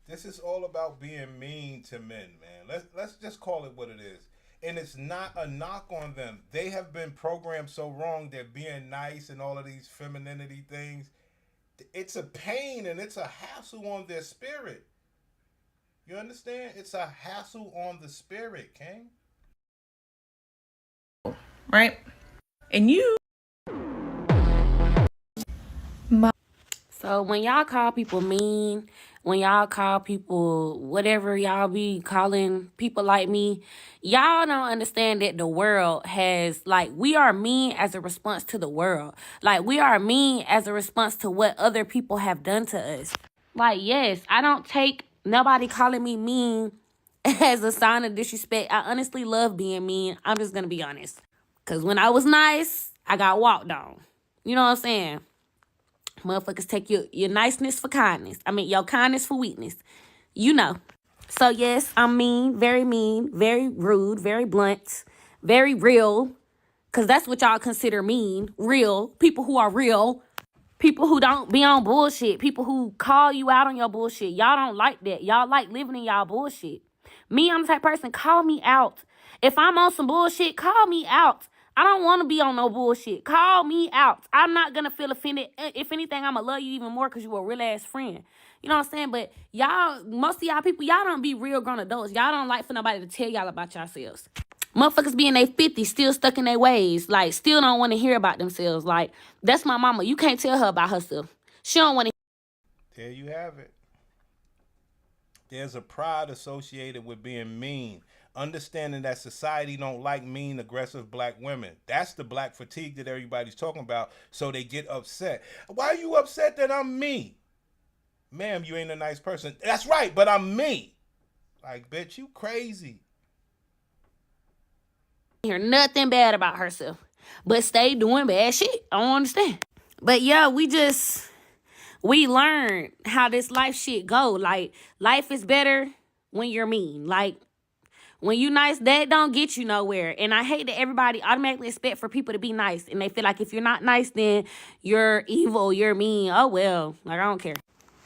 This is all about being mean to men, man. Let's just call it what it is. And it's not a knock on them. They have been programmed so wrong that being nice and all of these femininity things, it's a pain and it's a hassle on their spirit. You understand? It's a hassle on the spirit, King. Right? And you... So when y'all call people mean, when y'all call people whatever y'all be calling people like me, y'all don't understand that the world has, like, we are mean as a response to the world. Like, we are mean as a response to what other people have done to us. Like, yes, I don't take nobody calling me mean as a sign of disrespect. I honestly love being mean. I'm just going to be honest. Because when I was nice, I got walked on. You know what I'm saying? Motherfuckers take your niceness for kindness. I mean, your kindness for weakness. You know. So, yes, I'm mean, very rude, very blunt, very real. Because that's what y'all consider mean. Real. People who are real. People who don't be on bullshit. People who call you out on your bullshit. Y'all don't like that. Y'all like living in y'all bullshit. Me, I'm the type of person, call me out. If I'm on some bullshit, call me out. I don't want to be on no bullshit. Call me out. I'm not going to feel offended. If anything, I'm going to love you even more because you a real-ass friend. You know what I'm saying? But y'all, most of y'all people, y'all don't be real grown adults. Y'all don't like for nobody to tell y'all about yourselves. Motherfuckers be in their 50s, still stuck in their ways. Like, still don't want to hear about themselves. Like, that's my mama. You can't tell her about herself. She don't want to. There you have it. There's a pride associated with being mean. Understanding that society don't like mean, aggressive black women. That's the black fatigue that everybody's talking about. So they get upset. Why are you upset that I'm me? Ma'am, you ain't a nice person. That's right, but I'm me. Like, bitch, you crazy. Hear nothing bad about herself, but stay doing bad shit. I don't understand. But yeah, we learn how this life shit go. Like, life is better when you're mean. Like, when you nice, that don't get you nowhere. And I hate that everybody automatically expect for people to be nice. And they feel like if you're not nice, then you're evil, you're mean. Oh, well, like, I don't care.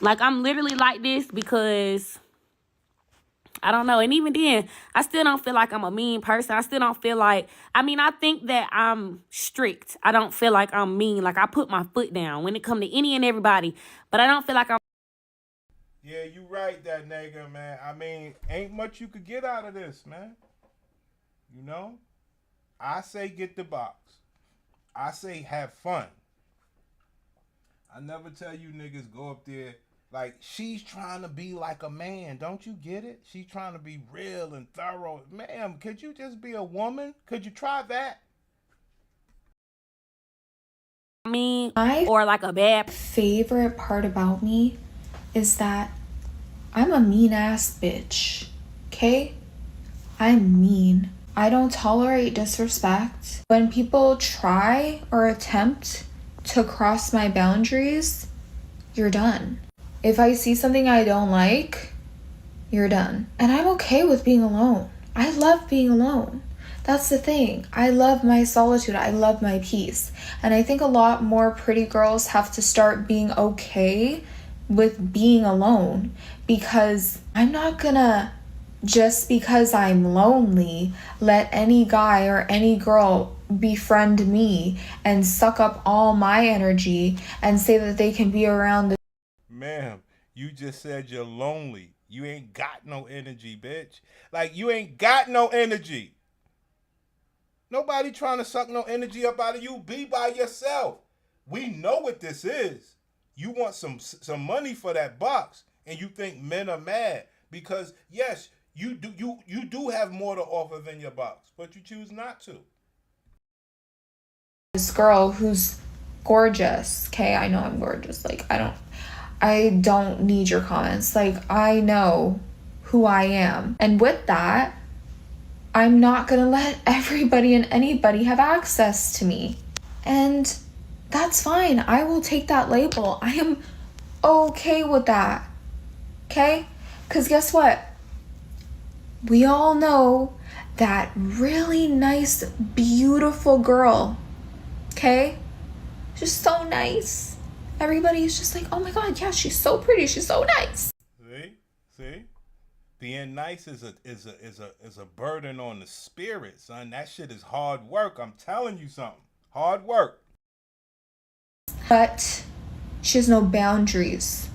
Like, I'm literally like this because, I don't know. And even then, I still don't feel like I'm a mean person. I still don't feel like, I think that I'm strict. I don't feel like I'm mean. Like, I put my foot down when it comes to any and everybody. But I don't feel like I'm. Yeah, you right, that nigga, man. I mean, ain't much you could get out of this, man. You know? I say get the box. I say have fun. I never tell you niggas go up there like, she's trying to be like a man. Don't you get it? She's trying to be real and thorough. Ma'am, could you just be a woman? Could you try that? Or like a bad. Favorite part about me is that I'm a mean ass bitch. Okay? I'm mean. I don't tolerate disrespect. When people try or attempt to cross my boundaries, you're done. If I see something I don't like, you're done. And I'm okay with being alone. I love being alone. That's the thing. I love my solitude. I love my peace. And I think a lot more pretty girls have to start being okay with being alone, because I'm not gonna, just because I'm lonely, let any guy or any girl befriend me and suck up all my energy and say that they can be around the. Ma'am, you just said you're lonely. You ain't got no energy, bitch. Like, you ain't got no energy. Nobody trying to suck no energy up out of you. Be by yourself. We know what this is. You want some money for that box, and you think men are mad because yes, you do have more to offer than your box, but you choose not to. This girl who's gorgeous. Okay, I know I'm gorgeous. Like, I don't need your comments. Like, I know who I am. And with that, I'm not gonna let everybody and anybody have access to me. And that's fine. I will take that label. I am okay with that. Okay? Because guess what? We all know that really nice, beautiful girl. Okay? Just so nice. Everybody's just like, oh my God, yeah, she's so pretty. She's so nice. See? Being nice is a burden on the spirit, son. That shit is hard work. I'm telling you something. Hard work. But she has no boundaries.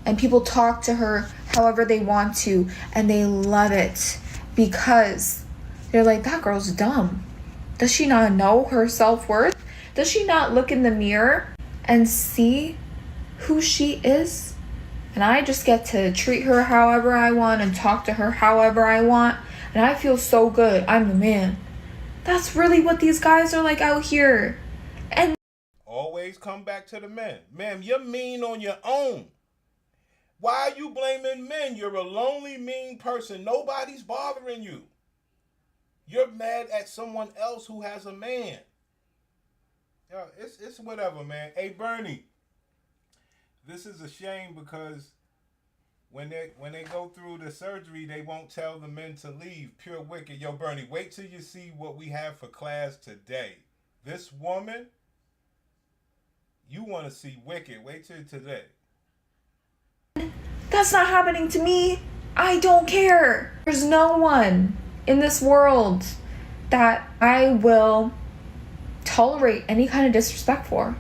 And people talk to her however they want to, and they love it because they're like, that girl's dumb. Does she not know her self-worth? Does she not look in the mirror and see who she is? And I just get to treat her however I want and talk to her however I want. And I feel so good. I'm the man. That's really what these guys are like out here. And always come back to the men. Ma'am, you're mean on your own. Why are you blaming men? You're a lonely, mean person. Nobody's bothering you. You're mad at someone else who has a man. Yo, it's whatever, man. Hey, Bernie, this is a shame because when they go through the surgery, they won't tell the men to leave. Pure wicked. Yo, Bernie, wait till you see what we have for class today. This woman, you want to see wicked. Wait till today. that's not happening to me. I don't care. There's no one in this world that I will tolerate any kind of disrespect for.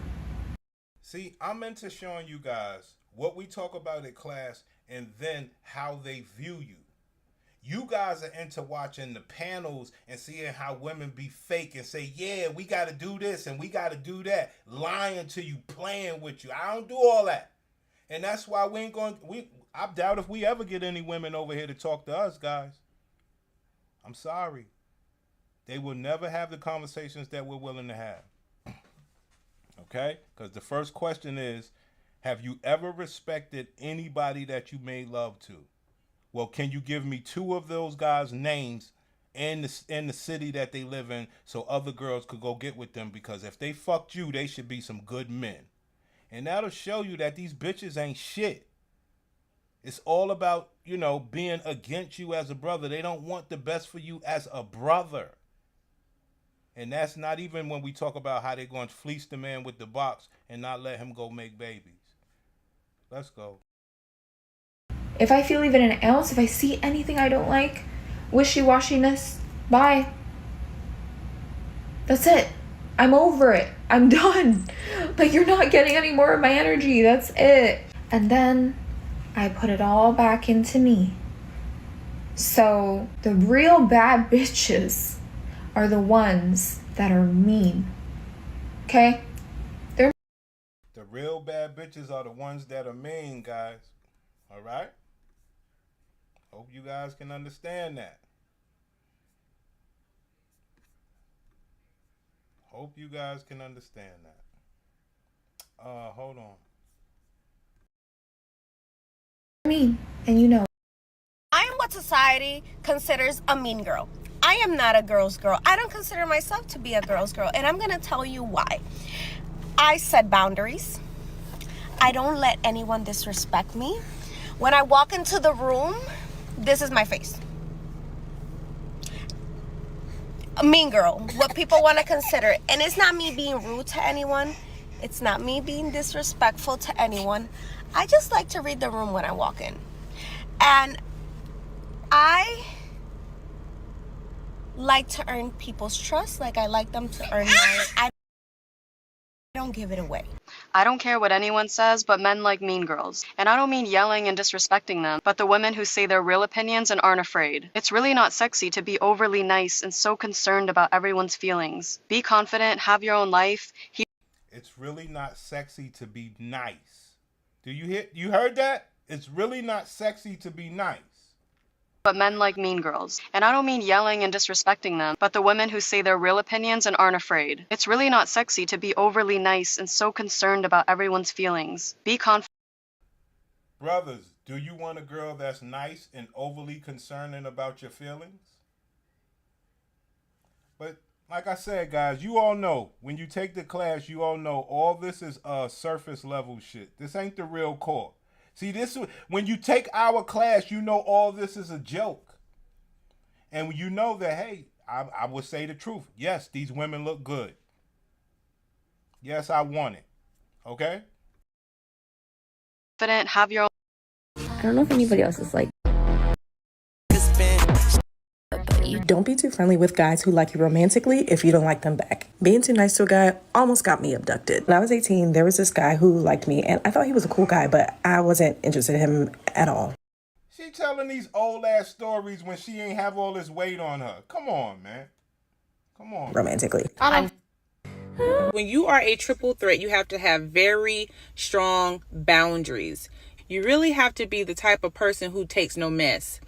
See, I'm into showing you guys what we talk about in class and then how they view you. You guys are into watching the panels and seeing how women be fake and say, yeah, we got to do this and we got to do that. Lying to you, playing with you. I don't do all that. And that's why we ain't going, I doubt if we ever get any women over here to talk to us, guys. I'm sorry. They will never have the conversations that we're willing to have. Okay? Because the first question is, have you ever respected anybody that you made love to? Well, can you give me 2 of those guys' names in the city that they live in so other girls could go get with them? Because if they fucked you, they should be some good men. And that'll show you that these bitches ain't shit. It's all about, being against you as a brother. They don't want the best for you as a brother. And that's not even when we talk about how they're going to fleece the man with the box and not let him go make babies. Let's go. If I feel even an ounce, if I see anything I don't like, wishy-washiness, bye. That's it. I'm over it. I'm done. Like, you're not getting any more of my energy. That's it. And then I put it all back into me. So the real bad bitches are the ones that are mean. Okay? The real bad bitches are the ones that are mean, guys. All right? Hope you guys can understand that. Hope you guys can understand that. Hold on. Mean, and you know. I am what society considers a mean girl. I am not a girl's girl. I don't consider myself to be a girl's girl, and I'm going to tell you why. I set boundaries. I don't let anyone disrespect me. When I walk into the room, this is my face. a mean girl, what people want to consider. And it's not me being rude to anyone. It's not me being disrespectful to anyone. I just like to read the room when I walk in. And I like to earn people's trust. Like I like them to earn mine. I don't give it away. I don't care what anyone says, but men like mean girls. And I don't mean yelling and disrespecting them, but the women who say their real opinions and aren't afraid. It's really not sexy to be overly nice and so concerned about everyone's feelings. Be confident, have your own life. It's really not sexy to be nice. You heard that? It's really not sexy to be nice. But men like mean girls. And I don't mean yelling and disrespecting them, but the women who say their real opinions and aren't afraid. It's really not sexy to be overly nice and so concerned about everyone's feelings. Be confident. Brothers, do you want a girl that's nice and overly concerning about your feelings? But like I said, guys, you all know, when you take the class, you all know all this is surface level shit. This ain't the real core. See, when you take our class, you know all this is a joke. And you know that, hey, I would say the truth. Yes, these women look good. Yes, I want it. Okay? Have your own. I don't know if anybody else is like. Don't be too friendly with guys who like you romantically if you don't like them back. Being too nice to a guy almost got me abducted. When I was 18, there was this guy who liked me, and I thought he was a cool guy, but I wasn't interested in him at all. She telling these old ass stories when she ain't have all this weight on her. Come on, man. Come on. Romantically. When you are a triple threat, you have to have very strong boundaries. You really have to be the type of person who takes no mess.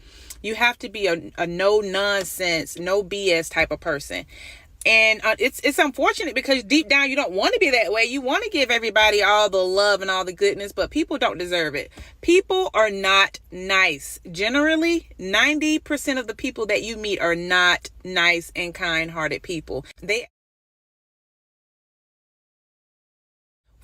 You have to be a no nonsense, no BS type of person. And it's unfortunate because deep down you don't want to be that way. You want to give everybody all the love and all the goodness, but people don't deserve it. People are not nice. Generally, 90% of the people that you meet are not nice and kind-hearted people. They,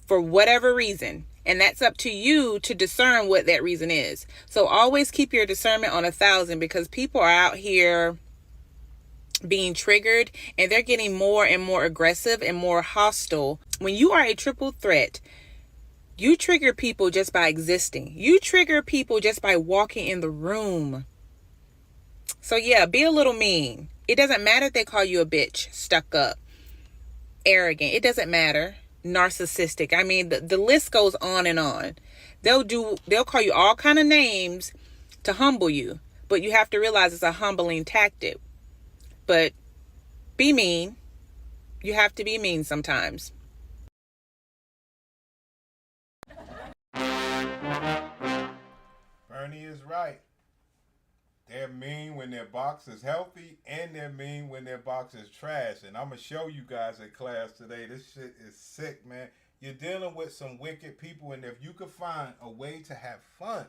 for whatever reason. And that's up to you to discern what that reason is. So always keep your discernment on 1,000 because people are out here being triggered and they're getting more and more aggressive and more hostile. When you are a triple threat, you trigger people just by existing. You trigger people just by walking in the room. So yeah, be a little mean. It doesn't matter if they call you a bitch, stuck up, arrogant. It doesn't matter. Narcissistic. I mean, the list goes on and on. They'll call you all kind of names to humble you, but you have to realize it's a humbling tactic. But be mean. You have to be mean sometimes. Bernie is right. They're mean when their box is healthy, and they're mean when their box is trash. And I'm going to show you guys in class today. This shit is sick, man. You're dealing with some wicked people, and if you could find a way to have fun,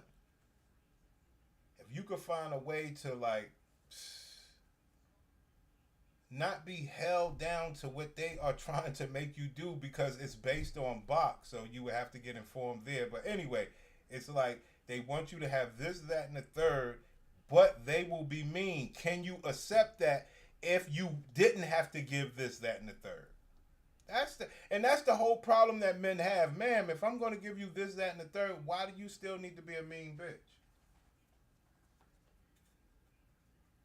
if you could find a way to, like, not be held down to what they are trying to make you do because it's based on box, so you would have to get informed there. But anyway, it's like they want you to have this, that, and the third, but they will be mean. Can you accept that if you didn't have to give this, that, and the third? That's the whole problem that men have. Ma'am, if I'm going to give you this, that, and the third, why do you still need to be a mean bitch?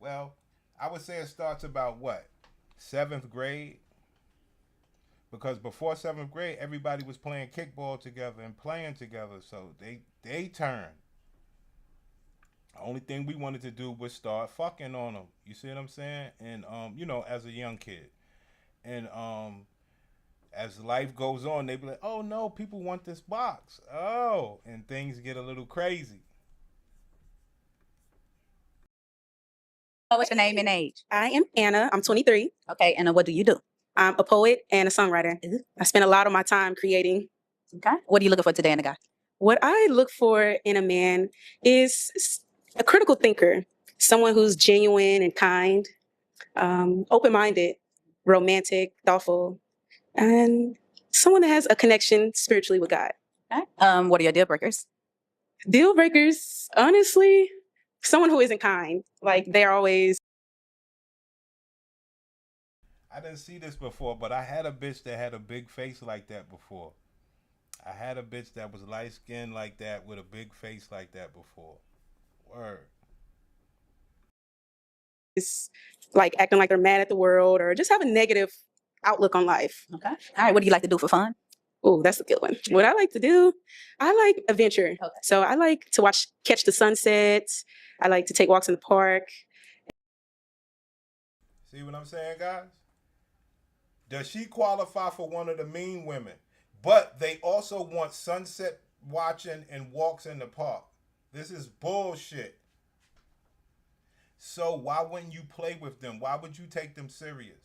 Well, I would say it starts about what? 7th grade? Because before 7th grade, everybody was playing kickball together and playing together. So they turned. The only thing we wanted to do was start fucking on them. You see what I'm saying? And, as a young kid. And as life goes on, they be like, oh, no, people want this box. Oh, and things get a little crazy. What's your name and age? I am Anna. I'm 23. Okay, Anna, what do you do? I'm a poet and a songwriter. I spend a lot of my time creating. Okay. What are you looking for today in a guy? What I look for in a man is a critical thinker, someone who's genuine and kind, open-minded, romantic, thoughtful, and someone that has a connection spiritually with God. Okay. What are your deal breakers? Deal breakers, honestly, someone who isn't kind. Like they're always I didn't see this before, but I had a bitch that had a big face like that before. I had a bitch that was light skinned like that with a big face like that before. Word. It's like acting like they're mad at the world or just have a negative outlook on life. Okay. All right. What do you like to do for fun? Oh, that's a good one. What I like to do, I like adventure. Okay. So I like to catch the sunsets. I like to take walks in the park. See what I'm saying, guys? Does she qualify for one of the mean women? But they also want sunset watching and walks in the park. This is bullshit. So why wouldn't you play with them? Why would you take them serious?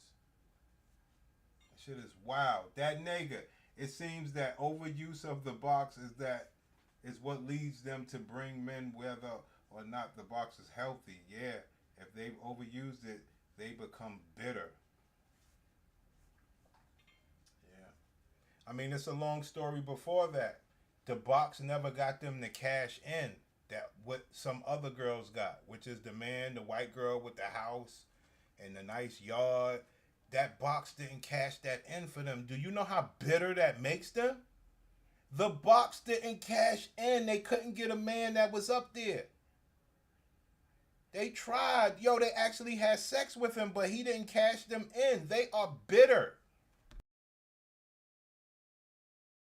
Shit is wild. That nigga, it seems that overuse of the box is what leads them to bring men whether or not the box is healthy. Yeah, if they've overused it, they become bitter. I mean, it's a long story before that. The box never got them to cash in that what some other girls got, which is the man, the white girl with the house and the nice yard. That box didn't cash that in for them. Do you know how bitter that makes them? The box didn't cash in. They couldn't get a man that was up there. They tried. Yo, they actually had sex with him, but he didn't cash them in. They are bitter.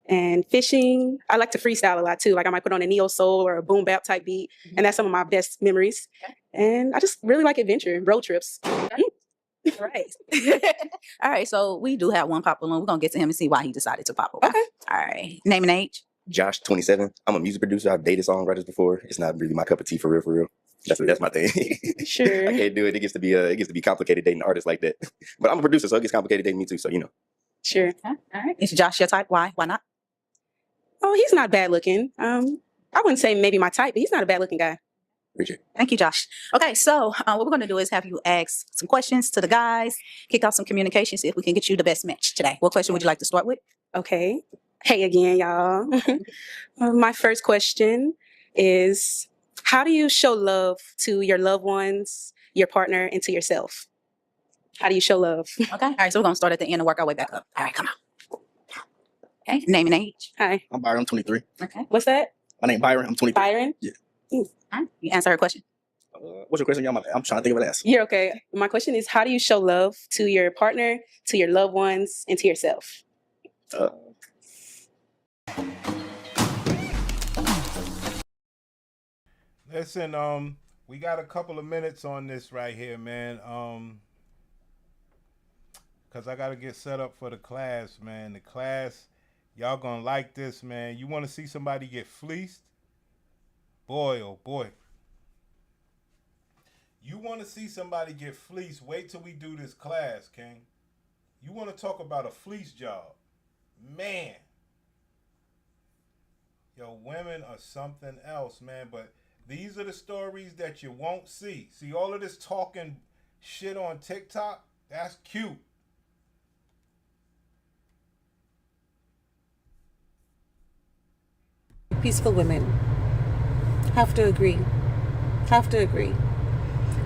And fishing, I like to freestyle a lot too. Like I might put on a neo soul or a boom bap type beat, and that's some of my best memories. Okay. And I just really like adventure, road trips. Okay. All right. All right. So we do have one pop balloon. We're gonna get to him and see why he decided to pop. Okay. All right. Name and age. Josh, 27. I'm a music producer. I've dated songwriters before. It's not really my cup of tea for real, for real. That's my thing. Sure. I can't do it. It gets to be complicated dating artists like that. But I'm a producer, so it gets complicated dating me too. So you know. Sure. Okay. All right. Is Josh your type? Why? Why not? Oh, he's not bad looking. I wouldn't say maybe my type, but he's not a bad looking guy. Appreciate it. Thank you, Josh. Okay, so what we're going to do is have you ask some questions to the guys, kick off some communication, see if we can get you the best match today. What question would you like to start with? Okay. Hey again, y'all. My first question is, how do you show love to your loved ones, your partner, and to yourself? How do you show love? Okay. All right, so we're going to start at the end and work our way back up. All right, come on. Okay, name and age. Hi. I'm Byron. I'm 23. Okay. What's that? My name Byron. I'm 23. Byron? Yeah. All right. You answer her question. What's your question, y'all? I'm trying to think of an answer. You're okay. My question is, how do you show love to your partner, to your loved ones, and to yourself? Listen, we got a couple of minutes on this right here, man. Cause I gotta get set up for the class, man. The class, y'all gonna like this, man. You wanna see somebody get fleeced? Boy, oh boy. You wanna see somebody get fleeced? Wait till we do this class, King. You wanna talk about a fleece job? Man. Yo, women are something else, man. But these are the stories that you won't see. See, all of this talking shit on TikTok, that's cute. Peaceful women have to agree.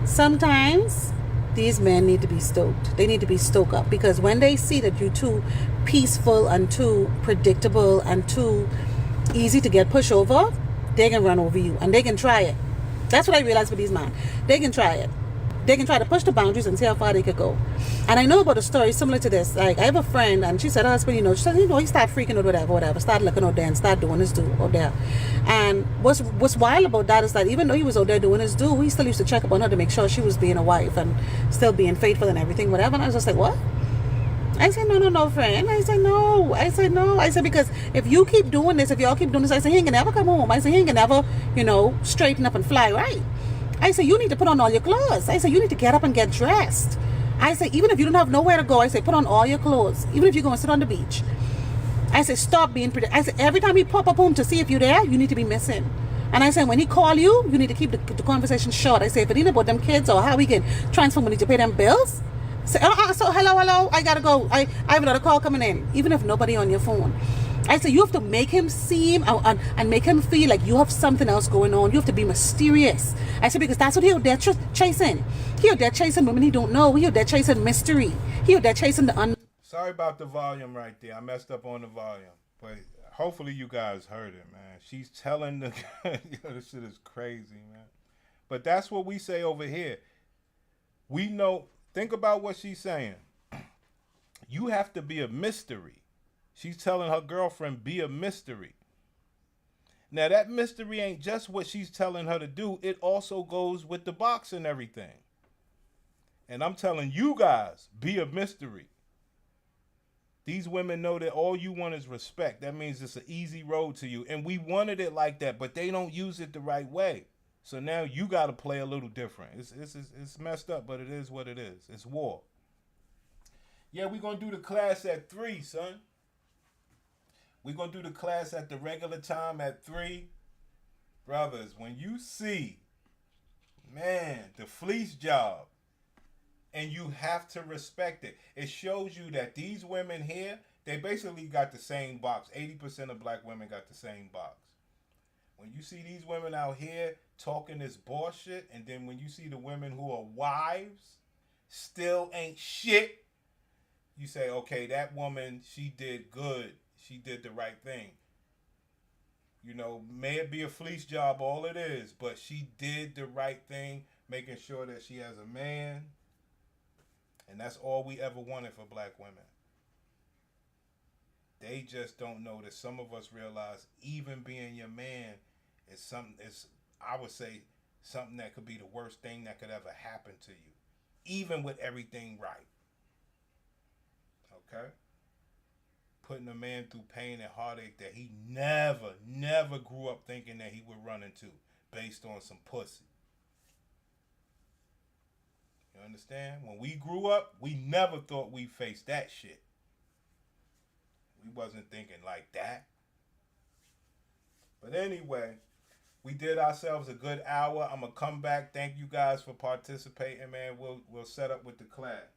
Sometimes these men need to be stoked. They need to be stoked up, because when they see that you're too peaceful and too predictable and too easy to get pushed over, they can run over you, and they can try it. That's what I realized with these men. They can try it. They can try to push the boundaries and see how far they could go. And I know about a story similar to this. Like, I have a friend, and she said her husband, she said, he started freaking out, whatever, started looking out there and started doing his do out there. And what's wild about that is that even though he was out there doing his do, he still used to check up on her to make sure she was being a wife and still being faithful and everything, whatever. And I was just like, what? I said, no, friend. I said, no. I said, because if you keep doing this, if y'all keep doing this, I said, he ain't gonna never come home. I said, he ain't gonna never, straighten up and fly right. I said, you need to put on all your clothes. I said, you need to get up and get dressed. I said, even if you don't have nowhere to go, I said, put on all your clothes. Even if you're going to sit on the beach. I said, stop being predictable. I said, every time he pop up home to see if you're there, you need to be missing. And I said, when he call you, you need to keep the conversation short. I said, if it ain't about them kids or how we can transfer money to pay them bills, say, so hello, I gotta go. I have another call coming in. Even if nobody on your phone. I say you have to make him seem and make him feel like you have something else going on. You have to be mysterious. I say because that's what he out there chasing. He out there chasing women he don't know. He out there chasing mystery. He out there chasing the Sorry about the volume right there. I messed up on the volume, but hopefully you guys heard it, man. She's telling the this shit is crazy, man. But that's what we say over here. We know. Think about what she's saying. You have to be a mystery. She's telling her girlfriend, be a mystery. Now, that mystery ain't just what she's telling her to do. It also goes with the box and everything. And I'm telling you guys, be a mystery. These women know that all you want is respect. That means it's an easy road to you. And we wanted it like that, but they don't use it the right way. So now you got to play a little different. It's messed up, but it is what it is. It's war. Yeah, we're going to do the class at 3, son. We're going to do the class at the regular time at 3. Brothers, when you see, man, the fleece job, and you have to respect it. It shows you that these women here, they basically got the same box. 80% of black women got the same box. When you see these women out here talking this bullshit, and then when you see the women who are wives, still ain't shit, you say, okay, that woman, she did good. She did the right thing. You know, may it be a fleece job, all it is, but she did the right thing, making sure that she has a man. And that's all we ever wanted for black women. They just don't know that some of us realize even being your man is something, I would say, something that could be the worst thing that could ever happen to you. Even with everything right. Okay? Putting a man through pain and heartache that he never grew up thinking that he would run into based on some pussy. You understand? When we grew up, we never thought we'd face that shit. We wasn't thinking like that. But anyway, we did ourselves a good hour. I'm going to come back. Thank you guys for participating, man. We'll set up with the class.